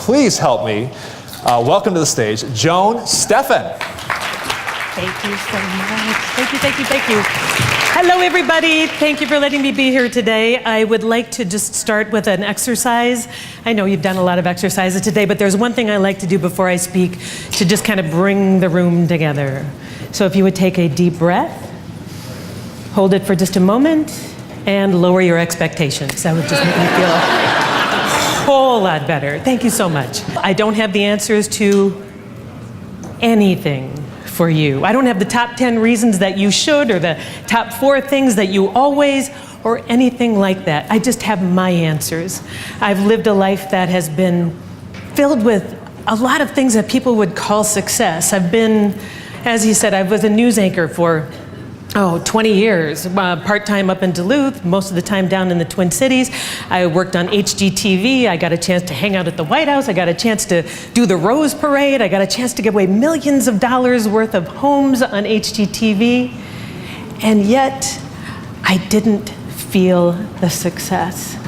please help me welcome to the stage Joan Steffend. Thank you so much. Thank you, thank you, thank you. Hello, everybody. Thank you for letting me be here today. I would like to just start with an exercise. I know you've done a lot of exercises today, but there's one thing I like to do before I speak to just kind of bring the room together. So if you would take a deep breath, hold it for just a moment, and lower your expectations. That would just make me feel a whole lot better. Thank you so much. I don't have the answers to anything for you. I don't have the top 10 reasons that you should, or the top 4 things that you always, or anything like that. I just have my answers. I've lived a life that has been filled with a lot of things that people would call success. I've been, as he said, I was a news anchor for 20 years, part-time up in Duluth, most of the time down in the Twin Cities. I worked on HGTV. I got a chance to hang out at the White House. I got a chance to do the Rose Parade. I got a chance to give away millions of dollars worth of homes on HGTV. And yet, I didn't feel the success.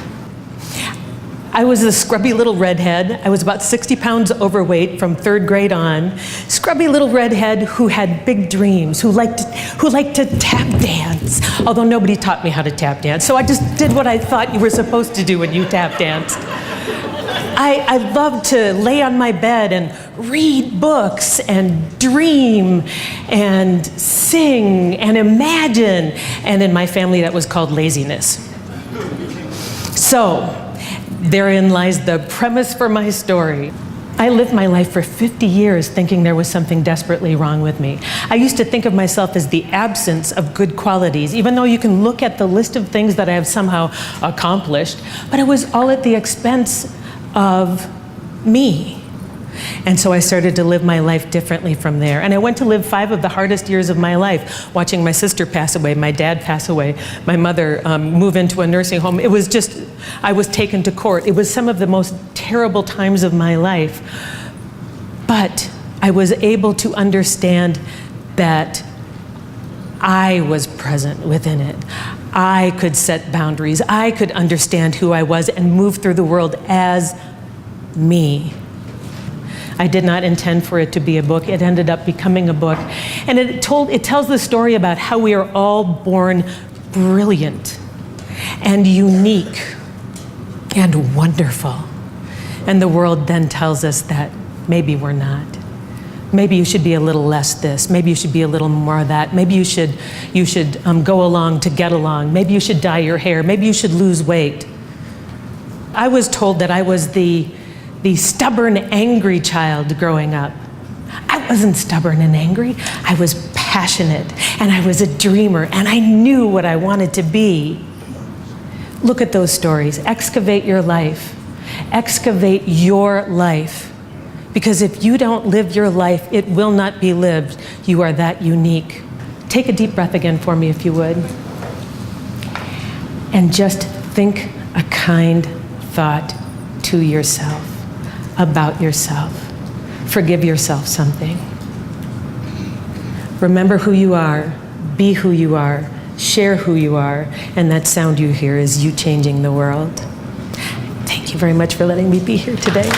I was a scrubby little redhead. I was about 60 pounds overweight from 3rd grade on. Scrubby little redhead who had big dreams, who liked to tap dance, although nobody taught me how to tap dance. So I just did what I thought you were supposed to do when you tap danced. I loved to lay on my bed and read books and dream and sing and imagine. And in my family, that was called laziness. So, therein lies the premise for my story. I lived my life for 50 years thinking there was something desperately wrong with me. I used to think of myself as the absence of good qualities, even though you can look at the list of things that I have somehow accomplished, but it was all at the expense of me. And so I started to live my life differently from there. And I went to live 5 of the hardest years of my life, watching my sister pass away, my dad pass away, my mother move into a nursing home. It was just, I was taken to court. It was some of the most terrible times of my life. But I was able to understand that I was present within it. I could set boundaries. I could understand who I was and move through the world as me. I did not intend for it to be a book. It ended up becoming a book. And it tells the story about how we are all born brilliant and unique and wonderful. And the world then tells us that maybe we're not. Maybe you should be a little less this. Maybe you should be a little more that. Maybe you should go along to get along. Maybe you should dye your hair. Maybe you should lose weight. I was told that I was the stubborn, angry child growing up. I wasn't stubborn and angry. I was passionate, and I was a dreamer, and I knew what I wanted to be. Look at those stories. Excavate your life. Excavate your life. Because if you don't live your life, it will not be lived. You are that unique. Take a deep breath again for me, if you would. And just think a kind thought to yourself. About yourself. Forgive yourself something. Remember who you are, be who you are, share who you are, and that sound you hear is you changing the world. Thank you very much for letting me be here today.